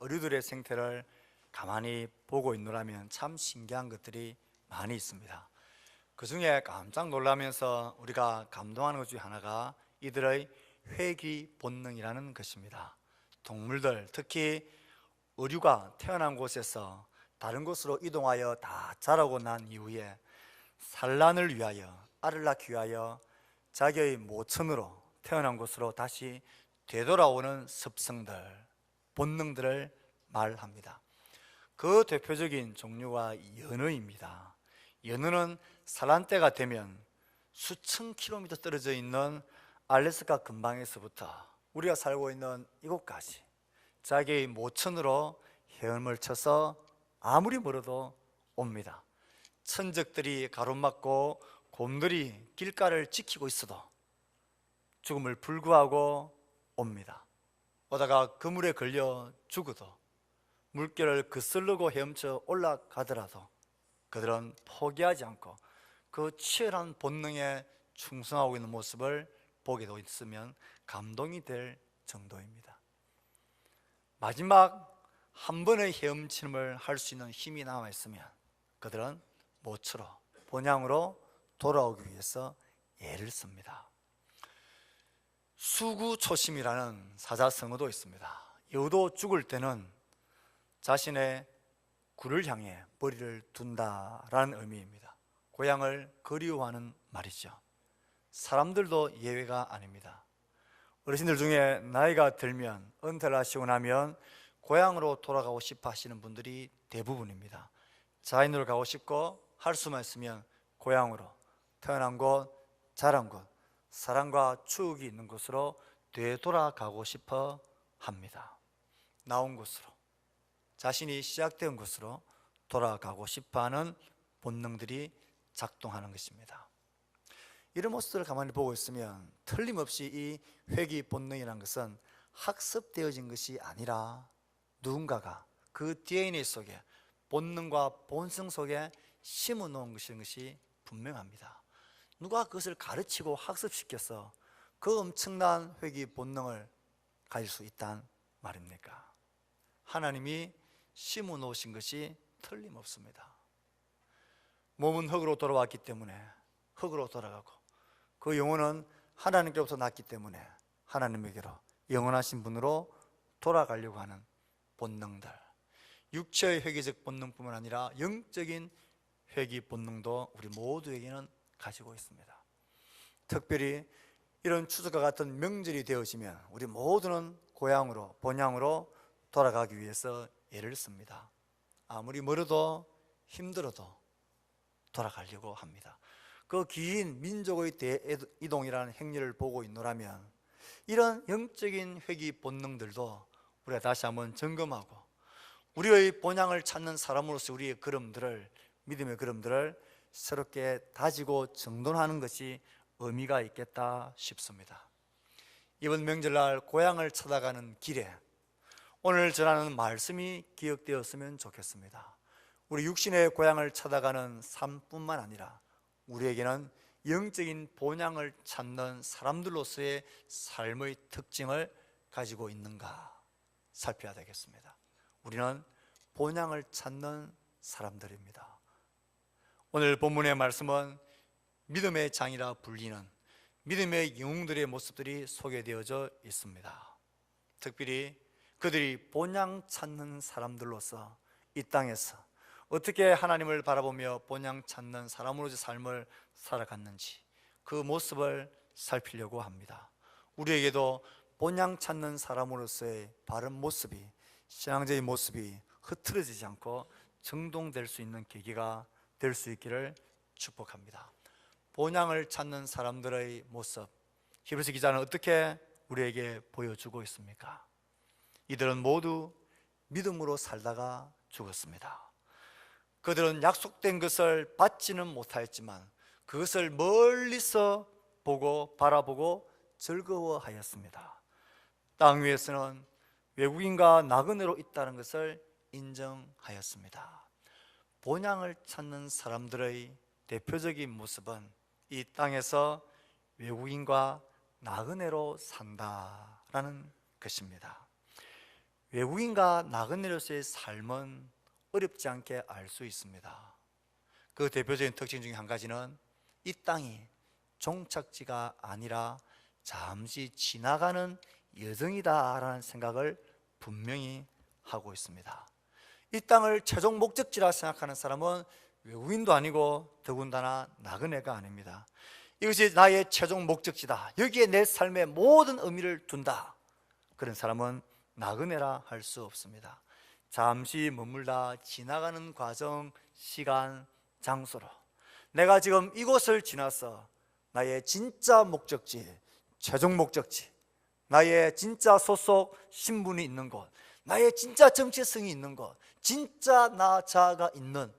어류들의 생태를 가만히 보고 있노라면 참 신기한 것들이 많이 있습니다. 그 중에 깜짝 놀라면서 우리가 감동하는 것 중에 하나가 이들의 회귀 본능이라는 것입니다. 동물들, 특히 어류가 태어난 곳에서 다른 곳으로 이동하여 다 자라고 난 이후에 산란을 위하여, 알을 낳기 위하여 자기의 모천으로 태어난 곳으로 다시 되돌아오는 습성들, 본능들을 말합니다. 그 대표적인 종류가 연어입니다. 연어는 산란 때가 되면 수천 킬로미터 떨어져 있는 알래스카 근방에서부터 우리가 살고 있는 이곳까지 자기의 모천으로 헤엄을 쳐서 아무리 멀어도 옵니다. 천적들이 가로막고 곰들이 길가를 지키고 있어도 죽음을 불구하고 옵니다. 오다가 그물에 걸려 죽어도, 물결을 거스르고 헤엄쳐 올라가더라도 그들은 포기하지 않고 그 치열한 본능에 충성하고 있는 모습을 보게 있으면 감동이 될 정도입니다. 마지막 한 번의 헤엄침을 할 수 있는 힘이 남아있으면 그들은 모처로 본향으로 돌아오기 위해서 애를 씁니다. 수구초심이라는 사자성어도 있습니다. 여우도 죽을 때는 자신의 굴을 향해 머리를 둔다라는 의미입니다. 고향을 그리워하는 말이죠. 사람들도 예외가 아닙니다. 어르신들 중에 나이가 들면, 은퇴를 하시고 나면 고향으로 돌아가고 싶어 하시는 분들이 대부분입니다. 자연으로 가고 싶고, 할 수만 있으면 고향으로, 태어난 곳, 자란 곳, 사랑과 추억이 있는 곳으로 되돌아가고 싶어 합니다. 나온 곳으로, 자신이 시작된 곳으로 돌아가고 싶어하는 본능들이 작동하는 것입니다. 이런 모습들을 가만히 보고 있으면 틀림없이 이 회귀 본능이라는 것은 학습되어진 것이 아니라 누군가가 그 DNA 속에, 본능과 본성 속에 심어놓은 것이 분명합니다. 누가 그것을 가르치고 학습시켜서 그 엄청난 회귀 본능을 가질 수 있단 말입니까? 하나님이 심어 놓으신 것이 틀림없습니다. 몸은 흙으로 돌아왔기 때문에 흙으로 돌아가고, 그 영혼은 하나님께로부터 났기 때문에 하나님에게로, 영원하신 분으로 돌아가려고 하는 본능들, 육체의 회귀적 본능뿐만 아니라 영적인 회귀 본능도 우리 모두에게는 가지고 있습니다. 특별히 이런 추석과 같은 명절이 되어지면 우리 모두는 고향으로, 본향으로 돌아가기 위해서 애를 씁니다. 아무리 멀어도 힘들어도 돌아가려고 합니다. 그 긴 민족의 대이동이라는 행렬을 보고 있노라면 이런 영적인 회귀 본능들도 우리가 다시 한번 점검하고, 우리의 본향을 찾는 사람으로서 우리의 걸음들을, 믿음의 걸음들을 새롭게 다지고 정돈하는 것이 의미가 있겠다 싶습니다. 이번 명절날 고향을 찾아가는 길에 오늘 전하는 말씀이 기억되었으면 좋겠습니다. 우리 육신의 고향을 찾아가는 삶뿐만 아니라 우리에게는 영적인 본향을 찾는 사람들로서의 삶의 특징을 가지고 있는가 살펴야 되겠습니다. 우리는 본향을 찾는 사람들입니다. 오늘 본문의 말씀은 믿음의 장이라 불리는 믿음의 영웅들의 모습들이 소개되어져 있습니다. 특별히 그들이 본향 찾는 사람들로서 이 땅에서 어떻게 하나님을 바라보며 본향 찾는 사람으로서 삶을 살아갔는지 그 모습을 살피려고 합니다. 우리에게도 본향 찾는 사람으로서의 바른 모습이, 신앙적인 모습이 흐트러지지 않고 정돈될 수 있는 계기가 될 수 있기를 축복합니다. 본향을 찾는 사람들의 모습, 히브리서 기자는 어떻게 우리에게 보여주고 있습니까? 이들은 모두 믿음으로 살다가 죽었습니다. 그들은 약속된 것을 받지는 못하였지만 그것을 멀리서 보고 바라보고 즐거워하였습니다. 땅 위에서는 외국인과 나그네로 있다는 것을 인정하였습니다. 본향을 찾는 사람들의 대표적인 모습은 이 땅에서 외국인과 나그네로 산다라는 것입니다. 외국인과 나그네로서의 삶은 어렵지 않게 알 수 있습니다. 그 대표적인 특징 중에 한 가지는 이 땅이 종착지가 아니라 잠시 지나가는 여정이다라는 생각을 분명히 하고 있습니다. 이 땅을 최종 목적지라 생각하는 사람은 외국인도 아니고 더군다나 나그네가 아닙니다. 이것이 나의 최종 목적지다, 여기에 내 삶의 모든 의미를 둔다, 그런 사람은 나그네라 할 수 없습니다. 잠시 머물다 지나가는 과정, 시간, 장소로 내가 지금 이곳을 지나서 나의 진짜 목적지, 최종 목적지, 나의 진짜 소속 신분이 있는 곳, 나의 진짜 정체성이 있는 곳, 진짜 나 자아가 있는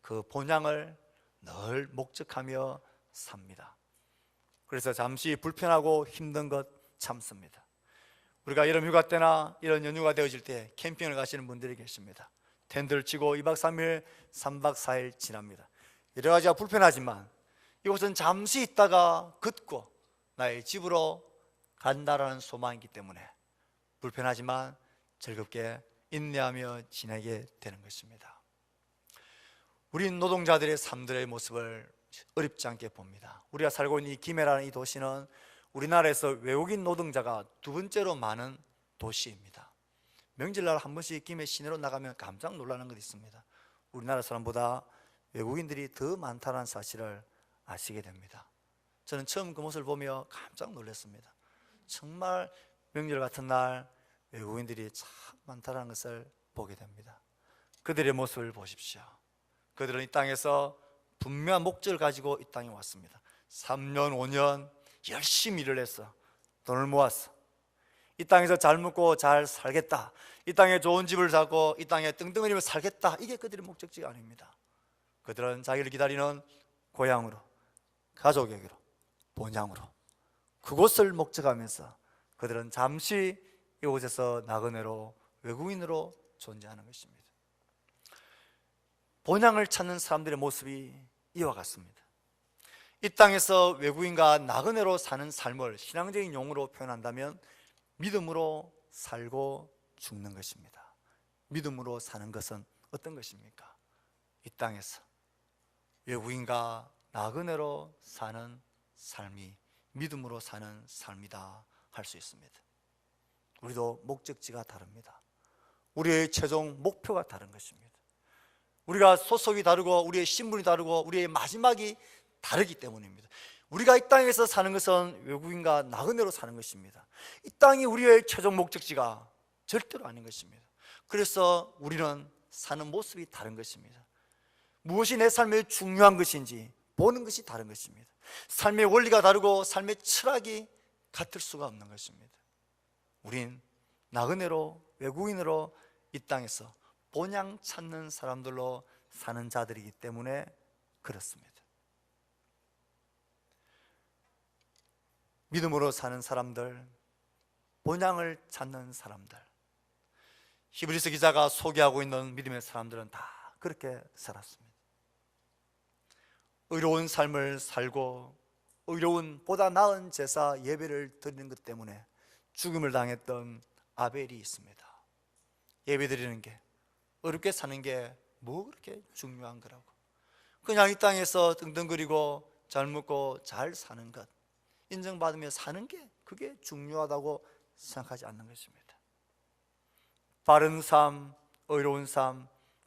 그 본향을 늘 목적하며 삽니다. 그래서 잠시 불편하고 힘든 것 참습니다. 우리가 여름 휴가 때나 이런 연휴가 되어질 때 캠핑을 가시는 분들이 계십니다. 텐트를 치고 2박 3일, 3박 4일 지납니다. 여러 가지가 불편하지만 이곳은 잠시 있다가 긋고 나의 집으로 간다라는 소망이기 때문에 불편하지만 즐겁게 인내하며 지내게 되는 것입니다. 우린 노동자들의 삶들의 모습을 어렵지 않게 봅니다. 우리가 살고 있는 이 김해라는 이 도시는 우리나라에서 외국인 노동자가 두 번째로 많은 도시입니다. 명절날 한 번씩 김해 시내로 나가면 깜짝 놀라는 것이 있습니다. 우리나라 사람보다 외국인들이 더 많다는 사실을 아시게 됩니다. 저는 처음 그 모습을 보며 깜짝 놀랐습니다. 정말 명절 같은 날 외국인들이 참 많다는 것을 보게 됩니다. 그들의 모습을 보십시오. 그들은 이 땅에서 분명한 목적을 가지고 이 땅에 왔습니다. 3년, 5년 열심히 일을 해서 돈을 모았어. 이 땅에서 잘 먹고 잘 살겠다, 이 땅에 좋은 집을 사고 이 땅에 뜬등거리며 살겠다, 이게 그들의 목적지가 아닙니다. 그들은 자기를 기다리는 고향으로, 가족에게로, 본향으로, 그곳을 목적하면서 그들은 잠시 이곳에서 나그네로, 외국인으로 존재하는 것입니다. 본향을 찾는 사람들의 모습이 이와 같습니다. 이 땅에서 외국인과 나그네로 사는 삶을 신앙적인 용어로 표현한다면 믿음으로 살고 죽는 것입니다. 믿음으로 사는 것은 어떤 것입니까? 이 땅에서 외국인과 나그네로 사는 삶이 믿음으로 사는 삶이다 할 수 있습니다. 우리도 목적지가 다릅니다. 우리의 최종 목표가 다른 것입니다. 우리가 소속이 다르고 우리의 신분이 다르고 우리의 마지막이 다르기 때문입니다. 우리가 이 땅에서 사는 것은 외국인과 나그네로 사는 것입니다. 이 땅이 우리의 최종 목적지가 절대로 아닌 것입니다. 그래서 우리는 사는 모습이 다른 것입니다. 무엇이 내 삶에 중요한 것인지 보는 것이 다른 것입니다. 삶의 원리가 다르고 삶의 철학이 같을 수가 없는 것입니다. 우린 나그네로, 외국인으로 이 땅에서 본향 찾는 사람들로 사는 자들이기 때문에 그렇습니다. 믿음으로 사는 사람들, 본향을 찾는 사람들, 히브리서 기자가 소개하고 있는 믿음의 사람들은 다 그렇게 살았습니다. 의로운 삶을 살고 의로운 보다 나은 제사 예배를 드리는 것 때문에 죽음을 당했던 아벨이 있습니다. 예배 드리는 게, 어렵게 사는 게 뭐 그렇게 중요한 거라고. 그냥 이 땅에서 등등거리고 잘 먹고 잘 사는 것, 인정받으며 사는 게 그게 중요하다고 생각하지 않는 것입니다. 바른 삶,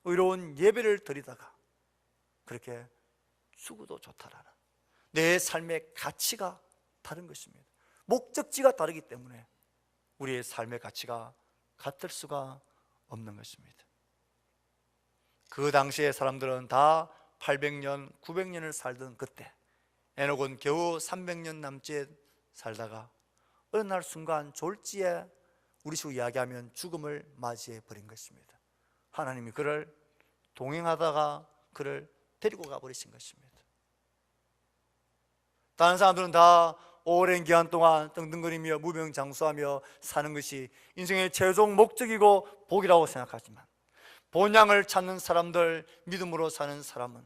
의로운 예배를 드리다가 그렇게 죽어도 좋다라는 내 삶의 가치가 다른 것입니다. 목적지가 다르기 때문에 우리의 삶의 가치가 같을 수가 없는 것입니다. 그 당시의 사람들은 다 800년, 900년을 살던 그때 에녹은 겨우 300년 남짓 살다가 어느 날 순간 졸지에 우리식으로 이야기하면 죽음을 맞이해 버린 것입니다. 하나님이 그를 동행하다가 그를 데리고 가버리신 것입니다. 다른 사람들은 다 오랜 기간 동안 떵떵거리며 무병장수하며 사는 것이 인생의 최종 목적이고 복이라고 생각하지만 본향을 찾는 사람들, 믿음으로 사는 사람은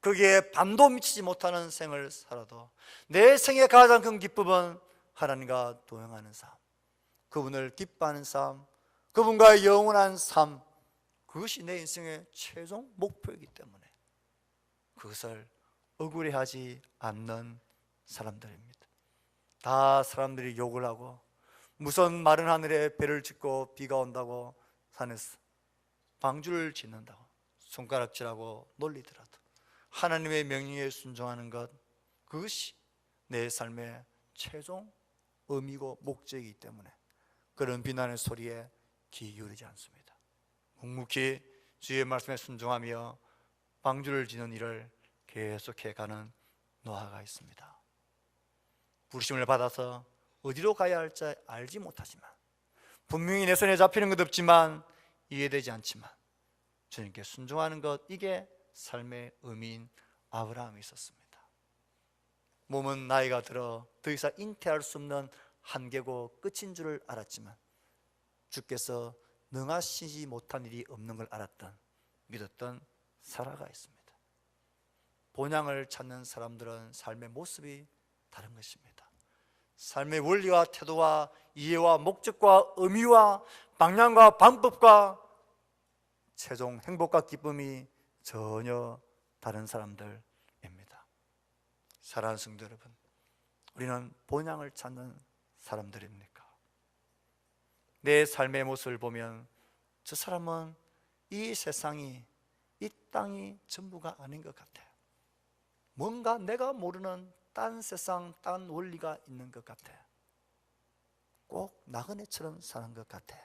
거기에 반도 미치지 못하는 생을 살아도 내 생의 가장 큰 기쁨은 하나님과 동행하는 삶, 그분을 기뻐하는 삶, 그분과의 영원한 삶, 그것이 내 인생의 최종 목표이기 때문에 그것을 억울해하지 않는 사람들입니다. 다 사람들이 욕을 하고 무슨 마른 하늘에 배를 짓고 비가 온다고 산에서 방주를 짓는다고 손가락질하고 놀리더라도 하나님의 명령에 순종하는 것, 그것이 내 삶의 최종 의미고 목적이기 때문에 그런 비난의 소리에 귀 기울이지 않습니다. 묵묵히 주의 말씀에 순종하며 방주를 짓는 일을 계속해 가는 노아가 있습니다. 부르심을 받아서 어디로 가야 할지 알지 못하지만, 분명히 내 손에 잡히는 것 없지만, 이해되지 않지만 주님께 순종하는 것, 이게 삶의 의미인 아브라함이 있었습니다. 몸은 나이가 들어 더 이상 잉태할 수 없는 한계고 끝인 줄을 알았지만 주께서 능하시지 못한 일이 없는 걸 알았던, 믿었던 사라가 있습니다. 본향을 찾는 사람들은 삶의 모습이 다른 것입니다. 삶의 원리와 태도와 이해와 목적과 의미와 방향과 방법과 최종 행복과 기쁨이 전혀 다른 사람들입니다. 사랑하는 성도 여러분, 우리는 본향을 찾는 사람들입니까? 내 삶의 모습을 보면 저 사람은 이 세상이, 이 땅이 전부가 아닌 것 같아요. 뭔가 내가 모르는 딴 세상, 딴 원리가 있는 것 같아요. 꼭 나그네처럼 사는 것 같아요.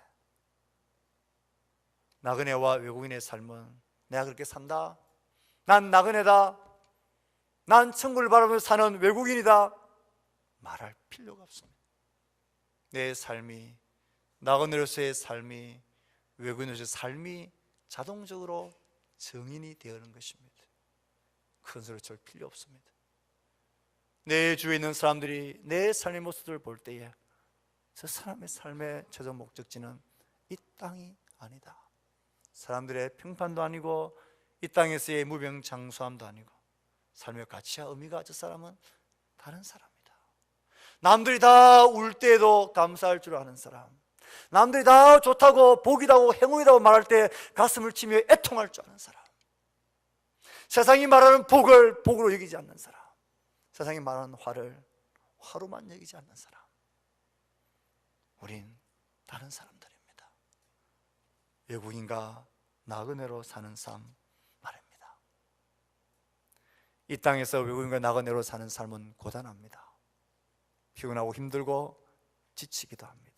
나그네와 외국인의 삶은, 내가 그렇게 산다, 난 나그네다, 난 천국을 바라보며 사는 외국인이다, 말할 필요가 없습니다. 내 삶이, 나그네로서의 삶이, 외국인으로서의 삶이 자동적으로 정인이 되는 것입니다. 큰 소리 칠 필요 없습니다. 내 주위에 있는 사람들이 내 삶의 모습을 볼 때에 저 사람의 삶의 최종 목적지는 이 땅이 아니다, 사람들의 평판도 아니고 이 땅에서의 무병장수함도 아니고 삶의 가치와 의미가, 저 사람은 다른 사람이다. 남들이 다 울 때에도 감사할 줄 아는 사람, 남들이 다 좋다고 복이다고 행운이다고 말할 때 가슴을 치며 애통할 줄 아는 사람, 세상이 말하는 복을 복으로 여기지 않는 사람, 세상이 말하는 화를 화로만 여기지 않는 사람, 우린 다른 사람들입니다. 외국인과 나그네로 사는 삶 말입니다. 이 땅에서 외국인과 나그네로 사는 삶은 고단합니다. 피곤하고 힘들고 지치기도 합니다.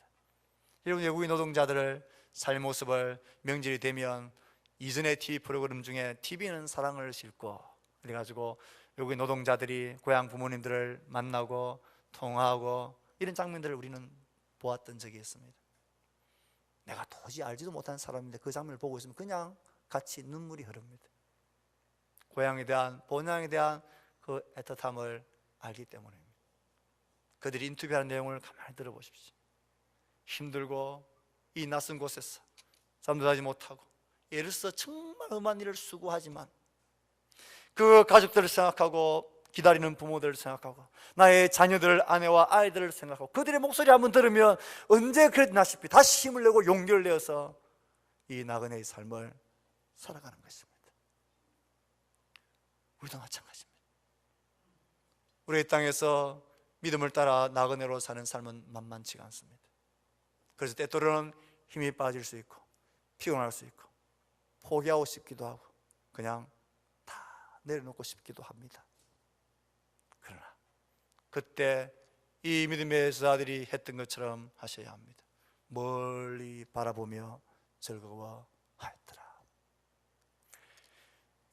여러분, 외국인 노동자들을 삶의 모습을 명절이 되면 이전의 TV 프로그램 중에 TV는 사랑을 싣고 그래가지고 외국인 노동자들이 고향 부모님들을 만나고 통화하고 이런 장면들을 우리는 보았던 적이 있습니다. 내가 도저히 알지도 못하는 사람인데 그 장면을 보고 있으면 그냥 같이 눈물이 흐릅니다. 고향에 대한, 본향에 대한 그 애틋함을 알기 때문입니다. 그들이 인터뷰하는 내용을 가만히 들어보십시오. 힘들고 이 낯선 곳에서 잠도 자지 못하고 애로서 정말 험한 일을 수고하지만 그 가족들을 생각하고 기다리는 부모들을 생각하고 나의 자녀들, 아내와 아이들을 생각하고 그들의 목소리 한번 들으면 언제 그랬나 싶이 다시 힘을 내고 용기를 내어서 이 나그네의 삶을 살아가는 것입니다. 우리도 마찬가지입니다. 우리의 땅에서 믿음을 따라 나그네로 사는 삶은 만만치가 않습니다. 그래서 때때로는 힘이 빠질 수 있고 피곤할 수 있고 포기하고 싶기도 하고 그냥 다 내려놓고 싶기도 합니다. 그러나 그때 이 믿음의 제자들이 했던 것처럼 하셔야 합니다. 멀리 바라보며 즐거워하였더라.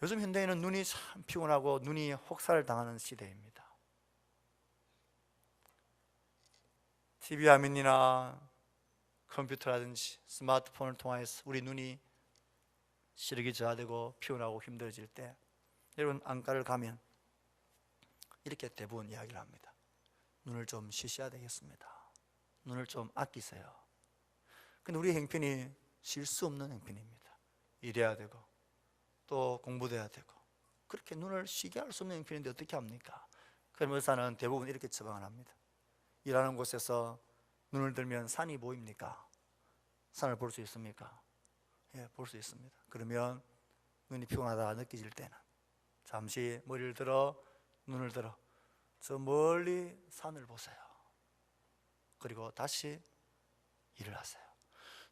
요즘 현대인은 눈이 참 피곤하고 눈이 혹사를 시대입니다. TV 화면이나 컴퓨터라든지 스마트폰을 통해서 우리 눈이 시력이 저하되고 피곤하고 힘들어질 때 여러분, 안과를 가면 이렇게 대부분 이야기를 합니다. 눈을 좀 쉬셔야 되겠습니다. 눈을 좀 아끼세요. 근데 우리 형편이 쉴 수 없는 형편입니다. 일해야 되고 또 공부도 해야 되고 그렇게 눈을 쉬게 할 수 없는 형편인데 어떻게 합니까? 그럼 의사는 대부분 이렇게 처방을 합니다. 일하는 곳에서 눈을 들면 산이 보입니까? 산을 볼 수 있습니까? 예, 볼 수 있습니다. 그러면 눈이 피곤하다 느껴질 때는 잠시 머리를 들어 눈을 들어 저 멀리 산을 보세요. 그리고 다시 일을 하세요.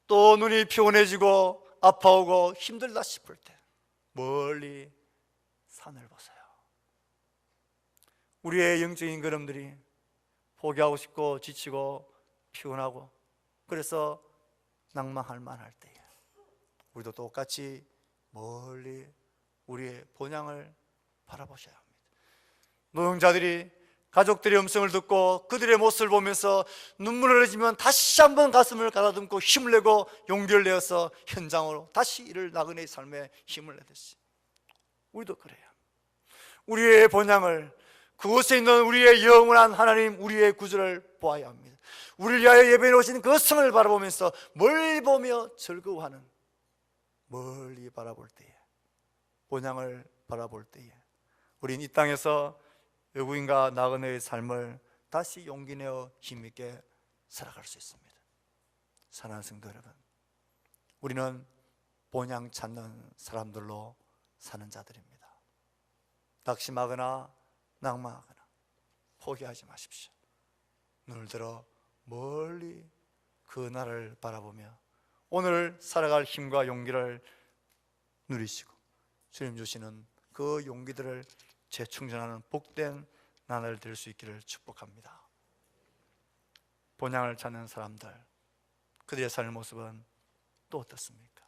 또 눈이 피곤해지고 아파오고 힘들다 싶을 때 멀리 산을 보세요. 우리의 영적인 걸음들이 포기하고 싶고 지치고 피곤하고 그래서 낭망할 만할 때에 우리도 똑같이 멀리 우리의 본향을 바라보셔야 합니다. 노동자들이 가족들의 음성을 듣고 그들의 모습을 보면서 눈물을 흘리면 다시 한번 가슴을 가다듬고 힘을 내고 용기를 내어서 현장으로 다시 일을 나그네의 삶에 힘을 내듯이 우리도 그래요. 우리의 본향을 그곳에 있는 우리의 영원한 하나님, 우리의 구주를 보아야 합니다. 우리를 위하여 예배해 오신 그 성을 바라보면서 멀리 보며 즐거워하는, 멀리 바라볼 때에, 본향을 바라볼 때에 우린 이 땅에서 외국인과 나그네의 삶을 다시 용기 내어 힘있게 살아갈 수 있습니다. 사랑하는 성도 여러분, 우리는 본향 찾는 사람들로 사는 자들입니다. 낙심하거나 낭망하거나 포기하지 마십시오. 눈을 들어 멀리 그 나라를 바라보며 오늘 살아갈 힘과 용기를 누리시고 주님 주시는 그 용기들을 재충전하는 복된 나날을 될 수 있기를 축복합니다. 본향을 찾는 사람들, 그들의 삶의 모습은 또 어떻습니까?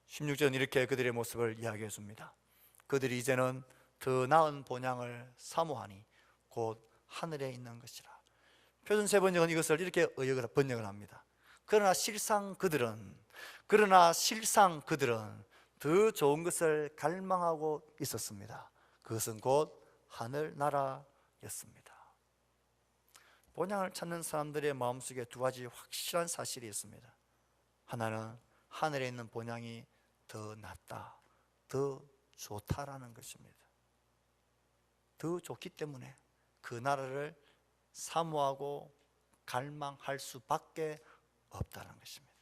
16절 이렇게 그들의 모습을 이야기해 줍니다. 그들이 이제는 더 나은 본향을 사모하니 곧 하늘에 있는 것이라. 표준 세 번역은 이것을 이렇게 번역을 합니다. 그러나 실상 그들은 더 좋은 것을 갈망하고 있었습니다. 그것은 곧 하늘나라였습니다. 본향을 찾는 사람들의 마음속에 두 가지 확실한 사실이 있습니다. 하나는 하늘에 있는 본향이 더 낫다, 더 좋다라는 것입니다. 더 좋기 때문에 그 나라를 사모하고 갈망할 수밖에 없다는 것입니다.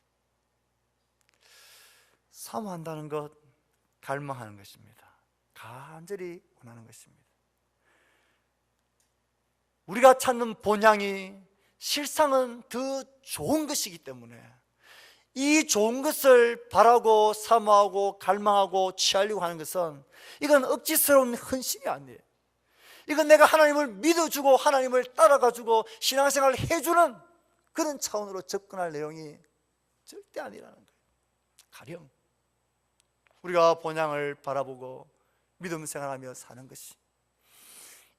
사모한다는 것, 갈망하는 것입니다. 간절히 원하는 것입니다. 우리가 찾는 본향이 실상은 더 좋은 것이기 때문에 이 좋은 것을 바라고 사모하고 갈망하고 취하려고 하는 것은 이건 억지스러운 헌신이 아니에요. 이건 내가 하나님을 믿어주고 하나님을 따라가주고 신앙생활을 해주는 그런 차원으로 접근할 내용이 절대 아니라는 거예요. 가령 우리가 본향을 바라보고 믿음 생활하며 사는 것이,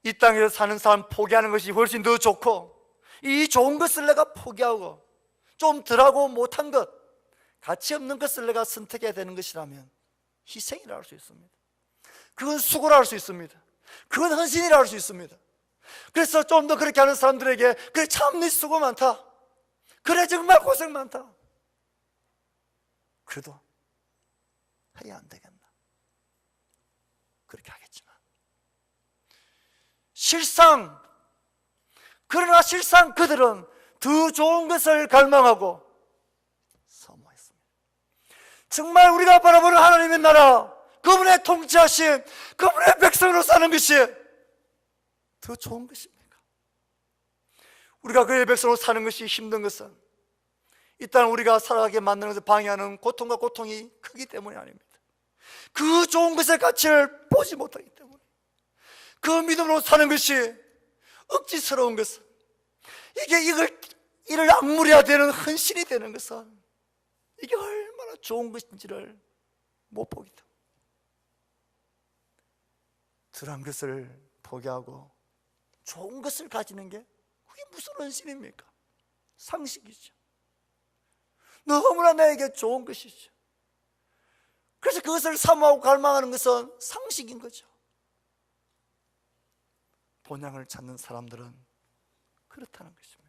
이 땅에서 사는 사람 포기하는 것이 훨씬 더 좋고 이 좋은 것을 내가 포기하고 좀 덜하고 못한 것, 가치 없는 것을 내가 선택해야 되는 것이라면 희생이라 할 수 있습니다. 그건 수고라 할 수 있습니다. 그건 헌신이라 할 수 있습니다. 그래서 좀 더 그렇게 하는 사람들에게 그래 참 네 수고 많다, 그래 정말 고생 많다, 그래도 해야 안 되겠나 그렇게 하겠지만 그러나 실상 그들은 더 좋은 것을 갈망하고 사모했습니다. 정말 우리가 바라보는 하나님의 나라, 그분의 통치하심, 그분의 백성으로 사는 것이 더 좋은 것입니까? 우리가 그의 백성으로 사는 것이 힘든 것은 이 땅 우리가 살아가게 만드는 것을 방해하는 고통과 고통이 크기 때문이 아닙니다. 그 좋은 것의 가치를 보지 못하기 때문에, 그 믿음으로 사는 것이 억지스러운 것은, 이를 악물어야 되는 헌신이 되는 것은 이게 얼마나 좋은 것인지를 못 보기 때문에 덜한 것을 포기하고 좋은 것을 가지는 게 그게 무슨 헌신입니까? 상식이죠. 너무나 나에게 좋은 것이죠. 그래서 그것을 사모하고 갈망하는 것은 상식인 거죠. 본향을 찾는 사람들은 그렇다는 것입니다.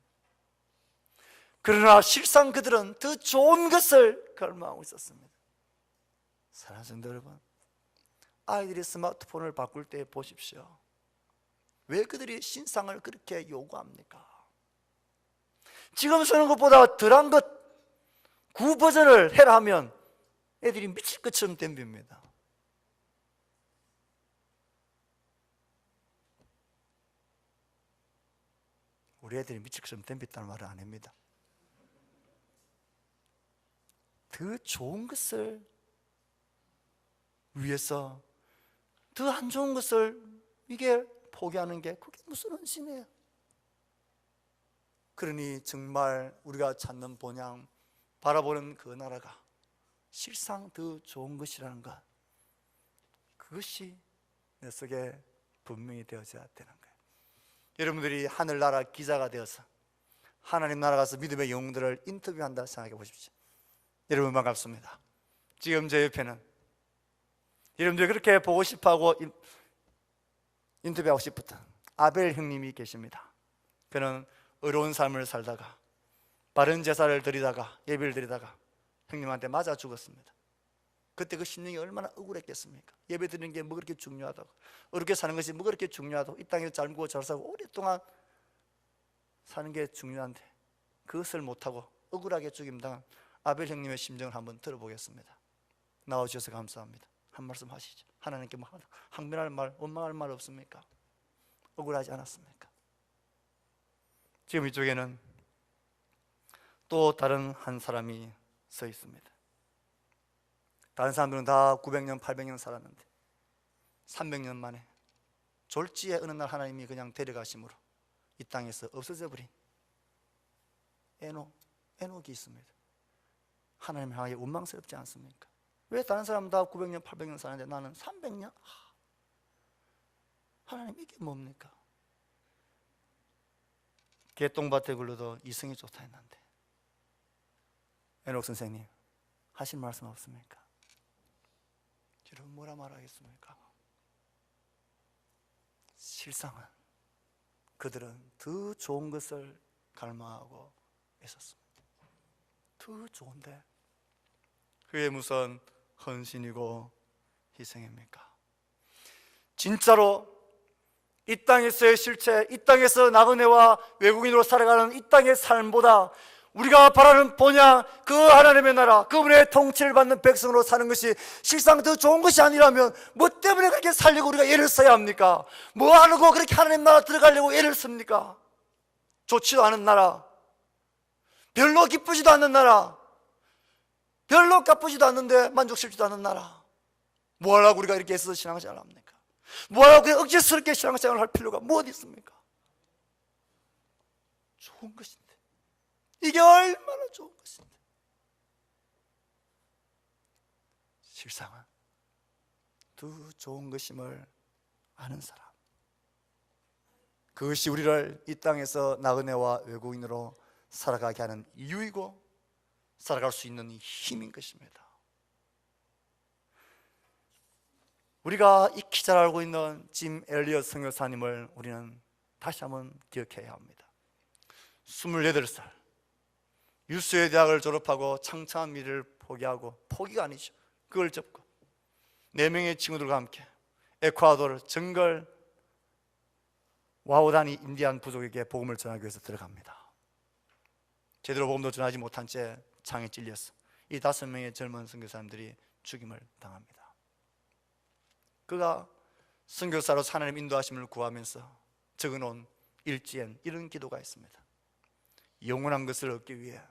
그러나 실상 그들은 더 좋은 것을 갈망하고 있었습니다. 사랑하는 성도 여러분, 아이들이 스마트폰을 바꿀 때 보십시오. 왜 그들이 신상을 그렇게 요구합니까? 지금 쓰는 것보다 덜한 것, 구 버전을 해라 하면 애들이 미칠 것처럼 덤빕니다. 우리 애들이 미칠 것처럼 덤볐다는 말은 안 합니다. 더 좋은 것을 위해서 더 안 좋은 것을 이게 포기하는 게 그게 무슨 헌신이에요? 그러니 정말 우리가 찾는 본향, 바라보는 그 나라가 실상 더 좋은 것이라는 것, 그것이 내 속에 분명히 되어져야 되는 거예요. 여러분들이 하늘나라 기자가 되어서 하나님 나라 가서 믿음의 영웅들을 인터뷰한다 생각해 보십시오. 여러분 반갑습니다. 지금 제 옆에는 여러분들이 그렇게 보고 싶어하고 인터뷰하고 싶었던 아벨 형님이 계십니다. 그는 어려운 삶을 살다가 바른 제사를 드리다가 예배를 드리다가 형님한테 맞아 죽었습니다. 그때 그 심령이 얼마나 억울했겠습니까? 예배 드리는 게 뭐 그렇게 중요하다고, 어렵게 사는 것이 뭐 그렇게 중요하다고, 이 땅에서 잘 먹고 잘 살고 오랫동안 사는 게 중요한데 그것을 못하고 억울하게 죽임당한 아벨 형님의 심정을 한번 들어보겠습니다. 나와주셔서 감사합니다. 한 말씀 하시죠. 하나님께 뭐 항변할 말, 원망할 말 없습니까? 억울하지 않았습니까? 지금 이쪽에는 또 다른 한 사람이 서 있습니다. 다른 사람들은 다 900년, 800년 살았는데 300년 만에 졸지에 어느 날 하나님이 그냥 데려가심으로 이 땅에서 없어져 버린 에녹이 있습니다. 하나님 향하여 원망스럽지 않습니까? 왜 다른 사람은 다 900년, 800년 사는데 나는 300년? 하나님 이게 뭡니까? 개똥밭에 굴러도 이승이 좋다 했는데 에녹 선생님 하신 말씀 없습니까? 여러분 뭐라 말하겠습니까? 실상은 그들은 더 좋은 것을 갈망하고 있었습니다. 더 좋은데 그게 무슨 헌신이고 희생입니까? 진짜로 이 땅에서의 실체, 이 땅에서 나그네와 외국인으로 살아가는 이 땅의 삶보다 우리가 바라는 본향, 그 하나님의 나라, 그분의 통치를 받는 백성으로 사는 것이 실상 더 좋은 것이 아니라면 뭐 때문에 그렇게 살려고 우리가 애를 써야 합니까? 뭐 하려고 그렇게 하나님 나라 들어가려고 애를 씁니까? 좋지도 않은 나라, 별로 기쁘지도 않는 나라, 별로 까쁘지도 않는데 만족스럽지도 않은 나라, 뭐 하려고 우리가 이렇게 애써서 신앙생활을 합니까? 뭐 하려고 억지스럽게 신앙생활을 할 필요가 뭐 어디 있습니까? 좋은 것인데, 이게 얼마나 좋은 것인데. 실상은 더 좋은 것임을 아는 사람, 그것이 우리를 이 땅에서 나그네와 외국인으로 살아가게 하는 이유이고 살아갈 수 있는 힘인 것입니다. 우리가 익히 잘 알고 있는 짐 엘리엇 선교사님을 우리는 다시 한번 기억해야 합니다. 28살 유수의 대학을 졸업하고 창창한 미래를 포기하고, 포기가 아니죠, 그걸 접고 4명의 친구들과 함께 에콰도르 정글 와우다니 인디안 부족에게 복음을 전하기 위해서 들어갑니다. 제대로 복음도 전하지 못한 채 창에 찔려서 이 5명의 젊은 선교사님들이 죽임을 당합니다. 그가 선교사로 하나님 인도하심을 구하면서 적어놓은 일지엔 이런 기도가 있습니다. 영원한 것을 얻기 위해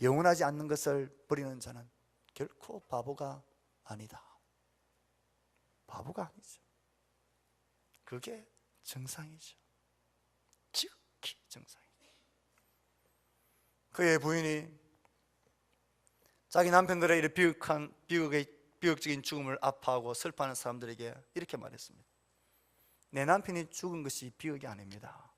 영원하지 않는 것을 버리는 자는 결코 바보가 아니다. 바보가 아니죠. 그게 정상이죠. 지극히 정상이죠. 그의 부인이 자기 남편들의 이런 비극적인 죽음을 아파하고 슬퍼하는 사람들에게 이렇게 말했습니다. 내 남편이 죽은 것이 비극이 아닙니다.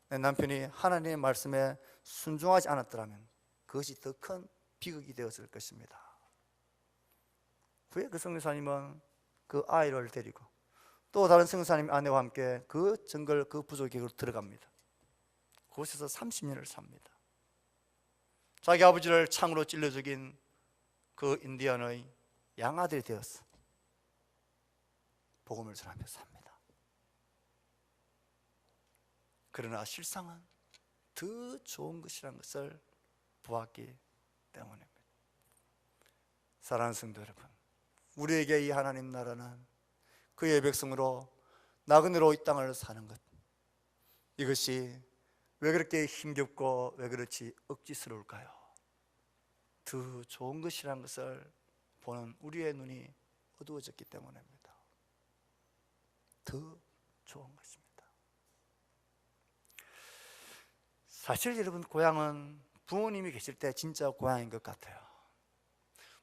내 남편이 하나님의 말씀에 순종하지 않았더라면 그것이 더 큰 비극이 되었을 것입니다. 후에 그 선교사님은 그 아이를 데리고 또 다른 선교사님 아내와 함께 그 정글 그 부족에게로 들어갑니다. 그곳에서 30년을 삽니다. 자기 아버지를 창으로 찔러 죽인 그 인디언의 양아들이 되어서 복음을 전하면서 삽니다. 그러나 실상은 더 좋은 것이라는 것을 보았기 때문입니다. 사랑하는 성도 여러분, 우리에게 이 하나님 나라는 그의 백성으로 나그네로 이 땅을 사는 것, 이것이 왜 그렇게 힘겹고 왜 그렇지 억지스러울까요? 더 좋은 것이라는 것을 보는 우리의 눈이 어두워졌기 때문입니다. 더 좋은 것입니다. 사실 여러분, 고향은 부모님이 계실 때 진짜 고향인 것 같아요.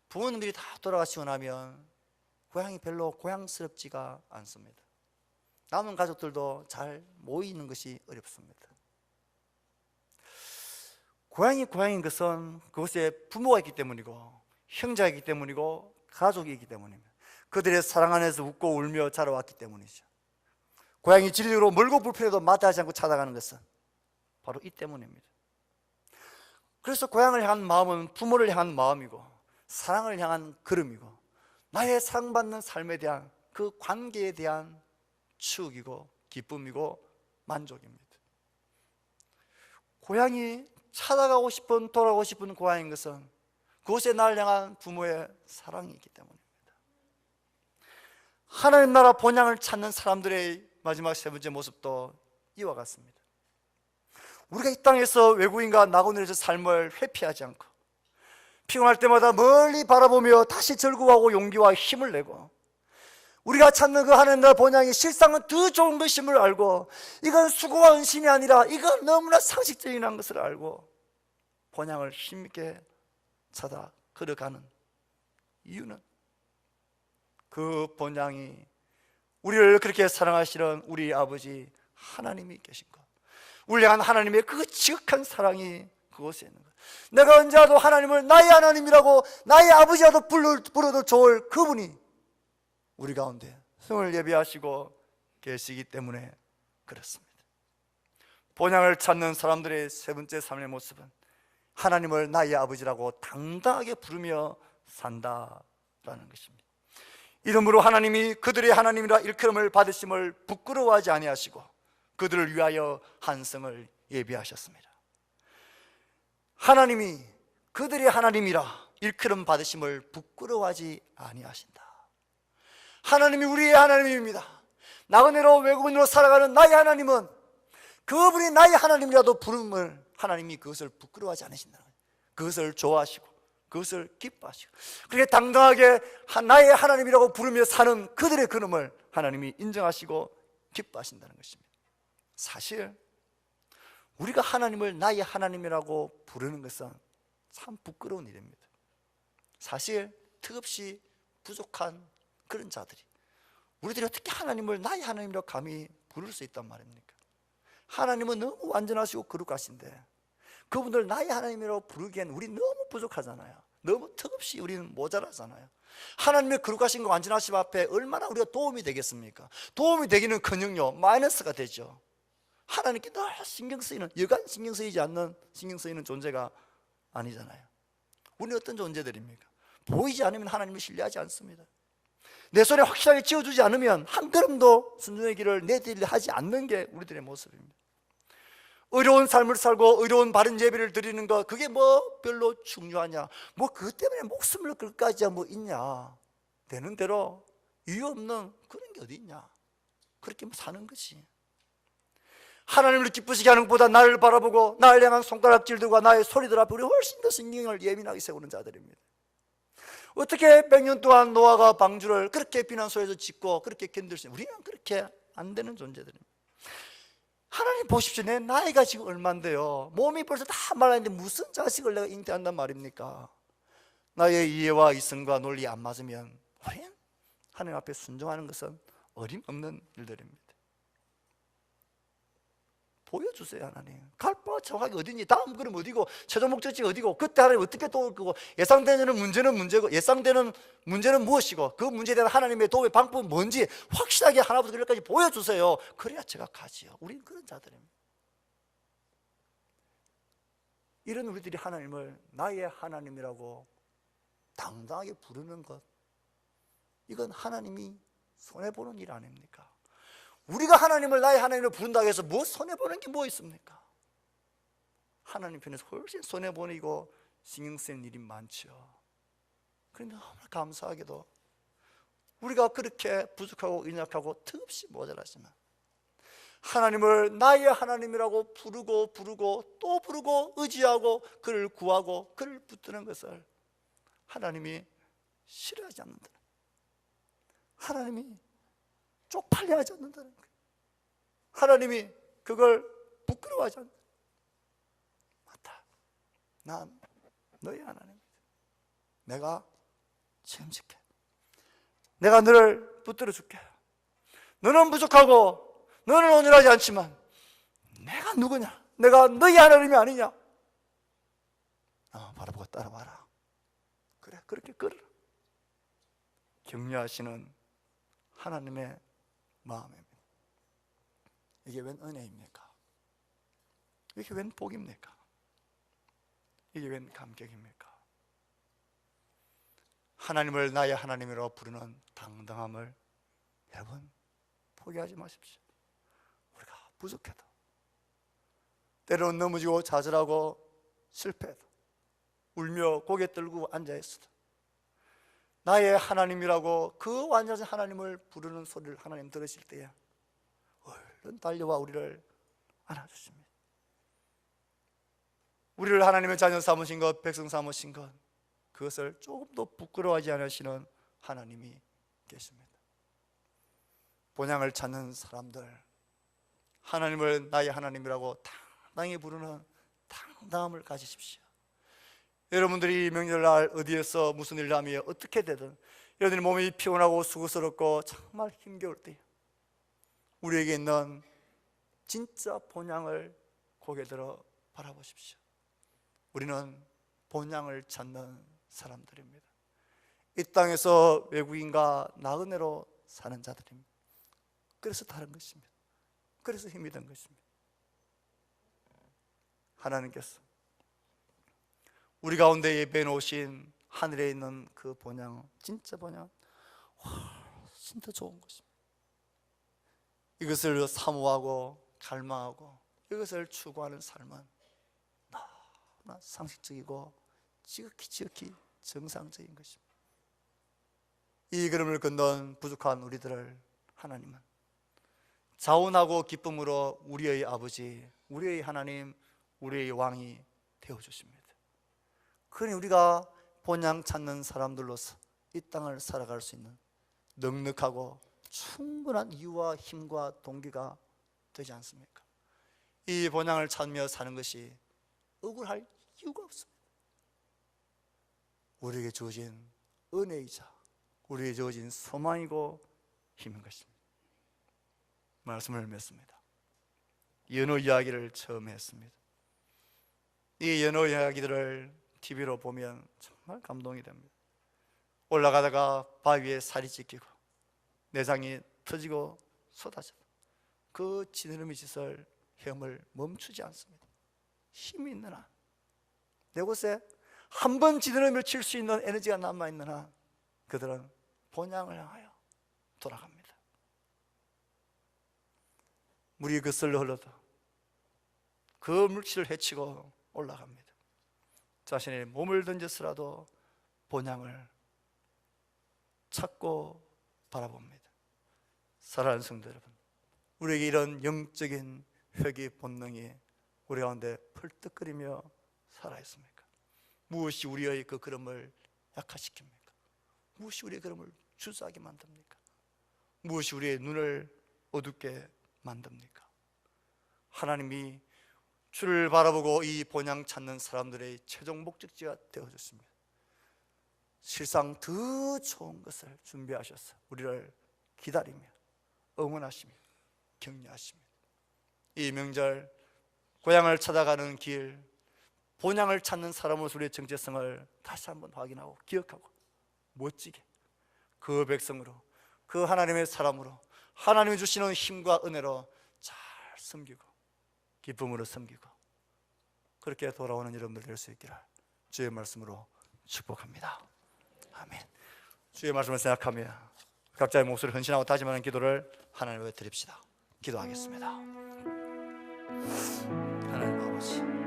부모님들이 다 돌아가시고 나면 고향이 별로 고향스럽지가 않습니다. 남은 가족들도 잘 모이는 것이 어렵습니다. 고향이 고향인 것은 그곳에 부모가 있기 때문이고 형제가 있기 때문이고 가족이 있기 때문입니다. 그들의 사랑 안에서 웃고 울며 자라왔기 때문이죠. 고향이 진리로 멀고 불편해도 마다하지 않고 찾아가는 것은 바로 이 때문입니다. 그래서 고향을 향한 마음은 부모를 향한 마음이고 사랑을 향한 걸음이고 나의 사랑받는 삶에 대한 그 관계에 대한 추억이고 기쁨이고 만족입니다. 고향이 찾아가고 싶은, 돌아가고 싶은 고향인 것은 그곳에 나를 향한 부모의 사랑이 있기 때문입니다. 하나님 나라 본향을 찾는 사람들의 마지막 세 번째 모습도 이와 같습니다. 우리가 이 땅에서 외국인과 나그네로서 삶을 회피하지 않고 피곤할 때마다 멀리 바라보며 다시 절구하고 용기와 힘을 내고 우리가 찾는 그 하나님 나라 본향이 실상은 더 좋은 것임을 알고 이건 수고와 은신이 아니라 이건 너무나 상식적인 것을 알고 본향을 힘있게 찾아 걸어가는 이유는 그 본향이 우리를 그렇게 사랑하시는 우리 아버지 하나님이 계신 것, 우리 향한 하나님의 그 지극한 사랑이 그곳에 있는 것. 내가 언제라도 하나님을 나의 하나님이라고 나의 아버지라도 불러도 좋을 그분이 우리 가운데 성을 예비하시고 계시기 때문에 그렇습니다. 본향을 찾는 사람들의 세 번째 삶의 모습은 하나님을 나의 아버지라고 당당하게 부르며 산다라는 것입니다. 이러므로 하나님이 그들의 하나님이라 일컬음을 받으심을 부끄러워하지 아니하시고 그들을 위하여 한 성을 예비하셨습니다. 하나님이 그들의 하나님이라 일컬음 받으심을 부끄러워하지 아니하신다. 하나님이 우리의 하나님입니다. 나그네로 외국인으로 살아가는 나의 하나님은 그분이 나의 하나님이라도 부름을 하나님이 그것을 부끄러워하지 않으신다는 거예요. 그것을 좋아하시고 그것을 기뻐하시고 그렇게 당당하게 나의 하나님이라고 부르며 사는 그들의 걸음을 하나님이 인정하시고 기뻐하신다는 것입니다. 사실 우리가 하나님을 나의 하나님이라고 부르는 것은 참 부끄러운 일입니다. 사실 턱없이 부족한 그런 자들이 우리들이 어떻게 하나님을 나의 하나님이라고 감히 부를 수 있단 말입니까? 하나님은 너무 완전하시고 거룩하신데 그분들 나의 하나님이라고 부르기엔 우리 너무 부족하잖아요. 너무 턱없이 우리는 모자라잖아요. 하나님의 거룩하신 거 완전하심 앞에 얼마나 우리가 도움이 되겠습니까? 도움이 되기는커녕요 마이너스가 되죠. 하나님께 늘 신경 쓰이는, 여간 신경 쓰이지 않는, 신경 쓰이는 존재가 아니잖아요. 우리는 어떤 존재들입니까? 보이지 않으면 하나님을 신뢰하지 않습니다. 내 손에 확실하게 쥐어주지 않으면 한 걸음도 순종의 길을 내디딜 하지 않는 게 우리들의 모습입니다. 의로운 삶을 살고 의로운 바른 예배를 드리는 것, 그게 뭐 별로 중요하냐, 뭐 그것 때문에 목숨을 걸까지야 뭐 있냐, 되는 대로 이유 없는 그런 게 어디 있냐, 그렇게 뭐 사는 것이. 하나님을 기쁘시게 하는 것보다 나를 바라보고 나를 향한 손가락질들과 나의 소리들 앞에 우리 훨씬 더 신경을 예민하게 세우는 자들입니다. 어떻게 100년 동안 노아가 방주를 그렇게 비난 소리에서 짓고 그렇게 견딜 수 있냐? 우리는 그렇게 안 되는 존재들입니다. 하나님 보십시오. 내 나이가 지금 얼만데요, 몸이 벌써 다 말랐는데 무슨 자식을 내가 잉태한단 말입니까? 나의 이해와 이성과 논리 안 맞으면 우리는 하나님 앞에 순종하는 것은 어림없는 일들입니다. 보여주세요. 하나님 갈바 정확하게 어디니, 다음 그럼 어디고, 최종 목적지가 어디고, 그때 하나님 어떻게 도울 거고, 예상되는 문제는 문제고, 예상되는 문제는 무엇이고, 그 문제에 대한 하나님의 도움의 방법은 뭔지 확실하게 하나부터 열까지 보여주세요. 그래야 제가 가지요. 우리는 그런 자들입니다. 이런 우리들이 하나님을 나의 하나님이라고 당당하게 부르는 것, 이건 하나님이 손해보는 일 아닙니까? 우리가 하나님을 나의 하나님으로 부른다고 해서 뭐 손해보는 게 뭐 있습니까? 하나님 편에서 훨씬 손해보이고 신경 쓰는 일이 많죠. 그런데 너무 감사하게도 우리가 그렇게 부족하고 연약하고 턱없이 모자라지만 하나님을 나의 하나님이라고 부르고 또 부르고 의지하고 그를 구하고 그를 붙드는 것을 하나님이 싫어하지 않는다. 하나님이 쪽팔려 하지 않는다는 거예요. 하나님이 그걸 부끄러워하지 않는다. 맞다, 난 너희 하나님이다. 내가 책임질게. 내가 너를 붙들어 줄게. 너는 부족하고 너는 온전하지 않지만 내가 누구냐? 내가 너희 하나님이 아니냐? 바라보고 따라와라. 그래, 그렇게 걸어라. 격려하시는 하나님의 마음입니다. 이게 웬 은혜입니까? 이게 웬 복입니까? 이게 웬 감격입니까? 하나님을 나의 하나님이라고 부르는 당당함을 여러분 포기하지 마십시오. 우리가 부족해도, 때로는 넘어지고 좌절하고 실패해도, 울며 고개 들고 앉아있어도 나의 하나님이라고 그 완전한 하나님을 부르는 소리를 하나님 들으실 때에 얼른 달려와 우리를 안아주십니다. 우리를 하나님의 자녀 삼으신 것, 백성 삼으신 것, 그것을 조금도 부끄러워하지 않으시는 하나님이 계십니다. 본향을 찾는 사람들, 하나님을 나의 하나님이라고 당당히 부르는 당당함을 가지십시오. 여러분들이 명절날 어디에서 무슨 일을 하며 어떻게 되든 여러분들이 몸이 피곤하고 수고스럽고 정말 힘겨울 때 우리에게 있는 진짜 본향을 고개 들어 바라보십시오. 우리는 본향을 찾는 사람들입니다. 이 땅에서 외국인과 나그네로 사는 자들입니다. 그래서 다른 것입니다. 그래서 힘이 든 것입니다. 하나님께서 우리 가운데 예배해 놓으신 하늘에 있는 그 본향, 진짜 본향, 진짜 좋은 것입니다. 이것을 사모하고 갈망하고 이것을 추구하는 삶은 너무나 상식적이고 지극히 정상적인 것입니다. 이 걸음을 건넌 부족한 우리들을 하나님은 자원하고 기쁨으로 우리의 아버지, 우리의 하나님, 우리의 왕이 되어주십니다. 그러니 우리가 본향 찾는 사람들로서 이 땅을 살아갈 수 있는 넉넉하고 충분한 이유와 힘과 동기가 되지 않습니까? 이 본향을 찾으며 사는 것이 억울할 이유가 없습니다. 우리에게 주어진 은혜이자 우리에게 주어진 소망이고 힘인 것입니다. 말씀을 맺습니다. 연호 이야기를 처음 했습니다. 이 연호 이야기들을 TV로 보면 정말 감동이 됩니다. 올라가다가 바위에 살이 찢기고 내장이 터지고 쏟아져 그 지느러미 짓을 헤엄을 멈추지 않습니다. 힘이 있는 한, 내 곳에 한 번 지느러미를 칠 수 있는 에너지가 남아있는 한 그들은 본향을 향하여 돌아갑니다. 물이 그슬러 흘러도 그 물질을 헤치고 올라갑니다. 자신의 몸을 던져서라도 본향을 찾고 바라봅니다. 사랑하는 성도 여러분, 우리에게 이런 영적인 회개 본능이 우리 가운데 펄떡거리며 살아있습니까? 무엇이 우리의 그 걸음을 약화시킵니까? 무엇이 우리의 걸음을 주저하게 만듭니까? 무엇이 우리의 눈을 어둡게 만듭니까? 하나님이 주를 바라보고 이 본향 찾는 사람들의 최종 목적지가 되어졌습니다. 실상 더 좋은 것을 준비하셔서 우리를 기다리며 응원하시며 격려하십니다. 이 명절 고향을 찾아가는 길, 본향을 찾는 사람으로서 우리의 정체성을 다시 한번 확인하고 기억하고 멋지게 그 백성으로, 그 하나님의 사람으로, 하나님이 주시는 힘과 은혜로 잘 섬기고 기쁨으로 섬기고 그렇게 돌아오는 여러분들 될 수 있기를 주의 말씀으로 축복합니다. 아멘. 주의 말씀을 생각하며 각자의 목소리를 헌신하고 다짐하는 기도를 하나님께 드립시다. 기도하겠습니다. 하나님 아버지,